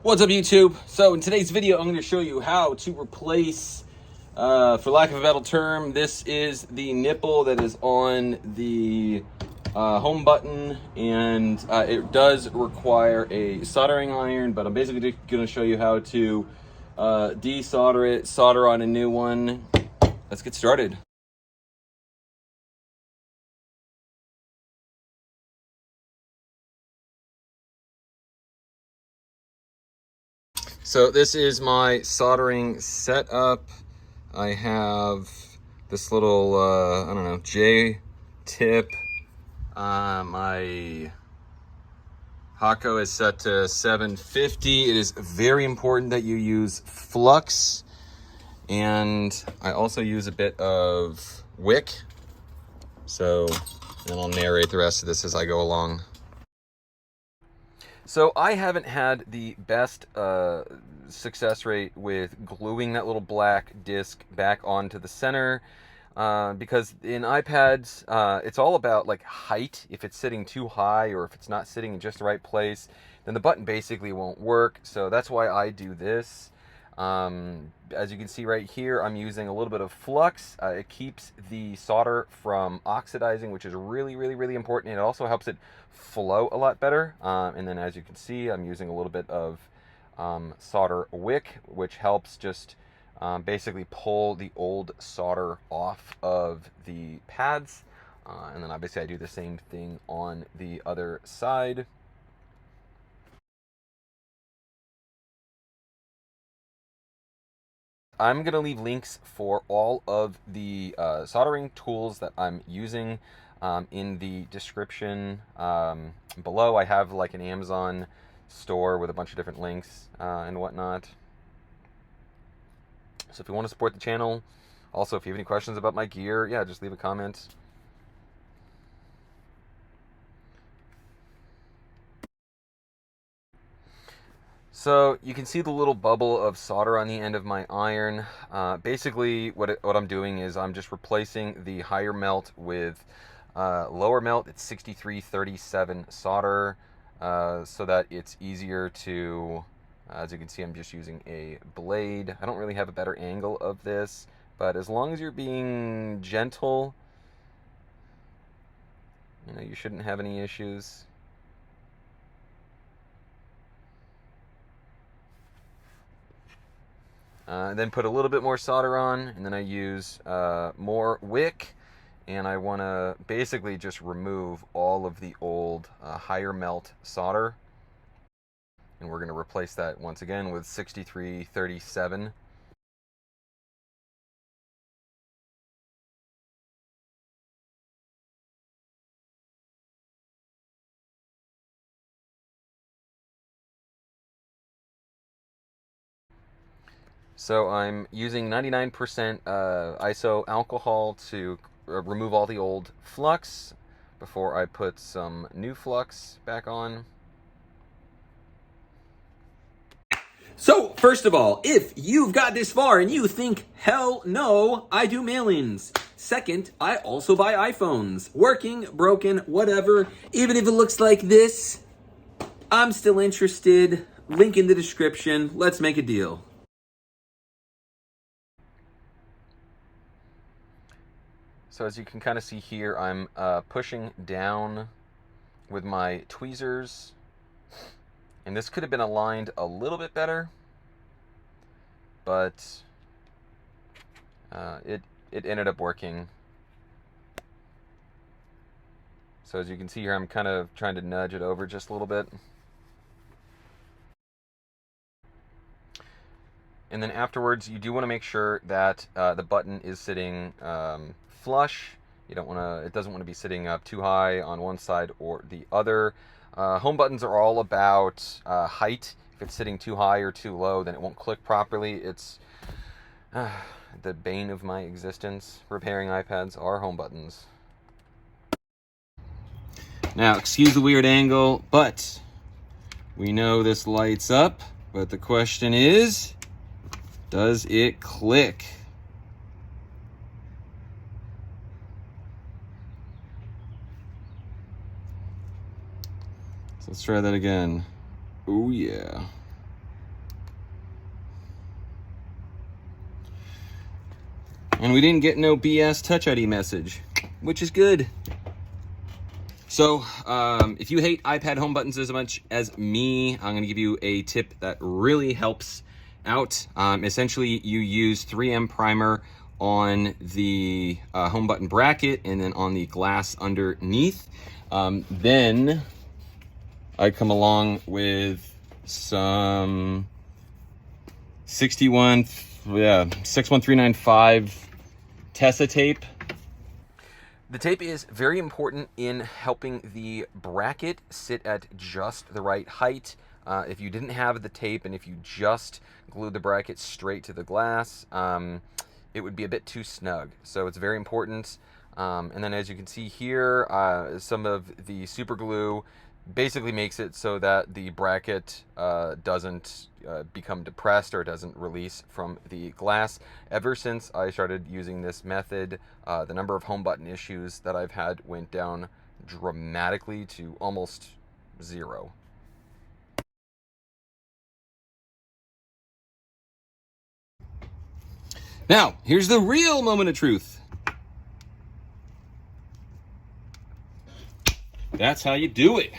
What's up, YouTube? So in today's video, I'm going to show you how to replace, for lack of a better term, this is the nipple that is on the home button, and it does require a soldering iron, but I'm basically going to show you how to desolder it, solder on a new one. Let's get started. So this is my soldering setup. I have this little, I don't know, J-tip. My Hako is set to 750. It is very important that you use flux. And I also use a bit of wick. So, and I'll narrate the rest of this as I go along. So I haven't had the best success rate with gluing that little black disc back onto the center because in iPads it's all about like height. If it's sitting too high or if it's not sitting in just the right place, then the button basically won't work. So that's why I do this. As you can see right here, I'm using a little bit of flux. It keeps the solder from oxidizing, which is really important. And it also helps it flow a lot better. And then as you can see, I'm using a little bit of solder wick, which helps just basically pull the old solder off of the pads. And then obviously I do the same thing on the other side. I'm going to leave links for all of the soldering tools that I'm using in the description below. I have like an Amazon store with a bunch of different links and whatnot. So if you want to support the channel, also if you have any questions about my gear, yeah, just leave a comment. So you can see the little bubble of solder on the end of my iron. Basically what I'm doing is I'm just replacing the higher melt with lower melt. It's 6337 solder so that it's easier to, as you can see, I'm just using a blade. I don't really have a better angle of this, but as long as you're being gentle, you shouldn't have any issues. Then put a little bit more solder on, and then I use more wick, and I want to basically just remove all of the old higher melt solder, and we're going to replace that once again with 6337. So I'm using 99% iso alcohol to remove all the old flux before I put some new flux back on. So, first of all, if you've got this far and you think, hell no, I do mail-ins. Second, I also buy iPhones. Working, broken, whatever. Even if it looks like this, I'm still interested. Link in the description. Let's make a deal. So as you can kind of see here, I'm pushing down with my tweezers. And this could have been aligned a little bit better, but it ended up working. So as you can see here, I'm kind of trying to nudge it over just a little bit. And then afterwards, you do want to make sure that the button is sitting flush. You don't want to, it doesn't want to be sitting up too high on one side or the other. Home buttons are all about height. If it's sitting too high or too low, then it won't click properly. It's the bane of my existence. Repairing iPads are home buttons. Now, excuse the weird angle, but we know this lights up. But the question is, does it click? So let's try that again. Oh yeah. And we didn't get no BS Touch ID message, which is good. So if you hate iPad home buttons as much as me, I'm going to give you a tip that really helps out. Essentially, you use 3M primer on the home button bracket and then on the glass underneath. Then I come along with some 61395 Tessa tape. The tape is very important in helping the bracket sit at just the right height. If you didn't have the tape and if you just glued the bracket straight to the glass, it would be a bit too snug. So it's very important. And then as you can see here, some of the super glue basically makes it so that the bracket doesn't become depressed or doesn't release from the glass. Ever since I started using this method, the number of home button issues that I've had went down dramatically to almost 0. Now, here's the real moment of truth. That's how you do it.